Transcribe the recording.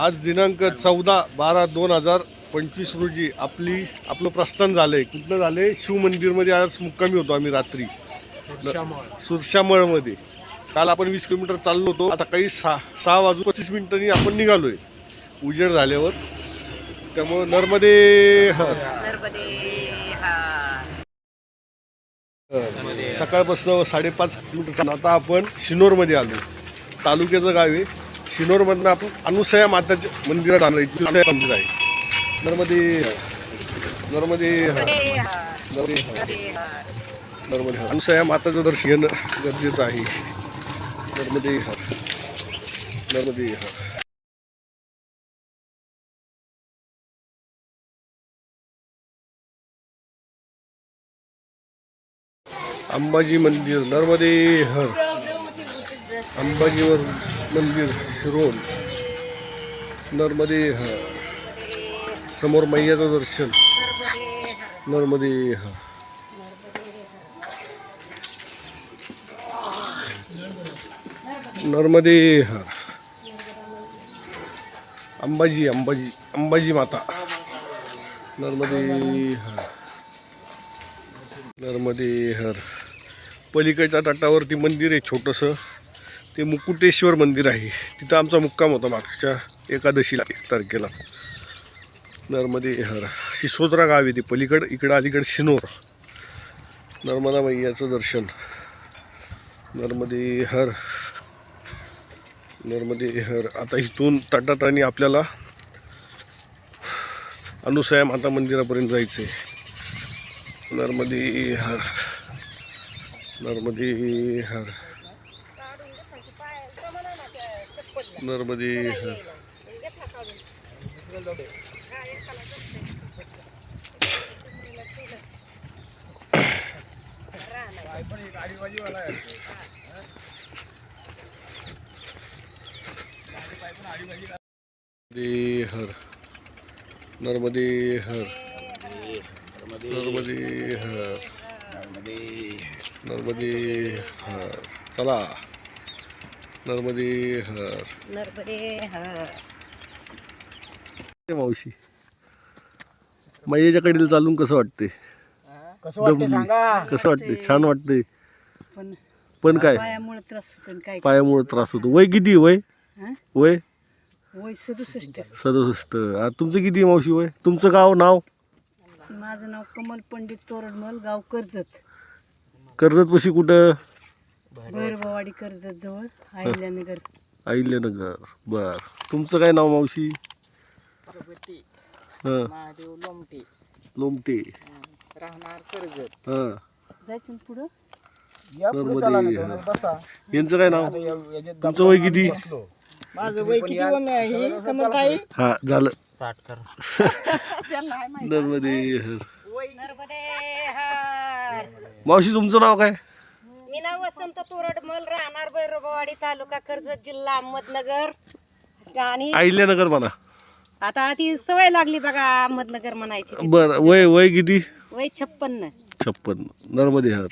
आज दिनांक 14/12/2025 रोजी आपलं प्रस्थान झालंय. कुठलं झालंय? शिव मंदिरमध्ये आज मुक्कामी होतो आम्ही रात्री सुरशामळमध्ये. काल आपण 20 किलोमीटर चाललो होतो. आता काही 6:25 आपण निघालोय उजेड झाल्यावर. त्यामुळे नर्मदे हर. सकाळपासून 5.5 किलोमीटर. आता आपण शिनोरमध्ये आलो. तालुक्याचं गाव आहे. शिनोरमधनं आपण अनुसया माताच्या मंदिरात आलो. मंदिर आहे नर्मदे अनुसया माताचं दर्शन घेणं गरजेचं आहे. नर्मदे हर. अंबाजी मंदिर नर्मदे हर. अंबाजीवर मंदिर शिरोळ नर्मदे हर. समोर मैयाचं दर्शन नर्मदे हर. नर्मदे हर. अंबाजी माता नर्मदे हर. पलीकडच्या तटावरती मंदिर आहे छोटंसं. ते मुकुटेश्वर मंदिर आहे. तिथं आमचा मुक्काम होता मागच्या एकादशीला 1 तारखेला. नर्मदे हर. सिसोदरा गाव आहे ते पलीकडं. इकडं अलीकडं शिनोर. नर्मदा मैयाचं दर्शन नर्मदे हर. आता इथून तटातानी आपल्याला अनुसया माता मंदिरापर्यंत जायचं आहे. नर्मदे हर. नर्मदे हर. नर्मदे हर. चला नर्मदे हर. मावशी मैयाच्या कडेला चालून कसं वाटते? कसं वाटते? छान वाटते. पण काय पायामुळे त्रास होतो. वय किती? वय 67. तुमचं किती मावशी वय? तुमचं गाव नाव? माझं नाव कमल पंडित तोरडमल, गाव कर्जत. पशी कुठं? भैरवाडी कर्जत जवळ अहिल्यानगर. बर. तुमचं काय नाव मावशी? महादेव लोमटे राहणार कर्जत. जायचं पुढं. यांचं काय नाव? तुमचं वय किती? माझं वय किती? हा झालं. 60 कर. नर्मदे हर. मावशी तुमचं नाव काय? मी नाव वसंत तोरडमल, राहणार भैरवाडी, तालुका कर्जत, जिल्हा अहमदनगर. आणि अहिल्यानगर म्हणा. आता ती सवय लागली बघा अहमदनगर म्हणायची. बर. वय किती? वय 56. नर्मदे हर.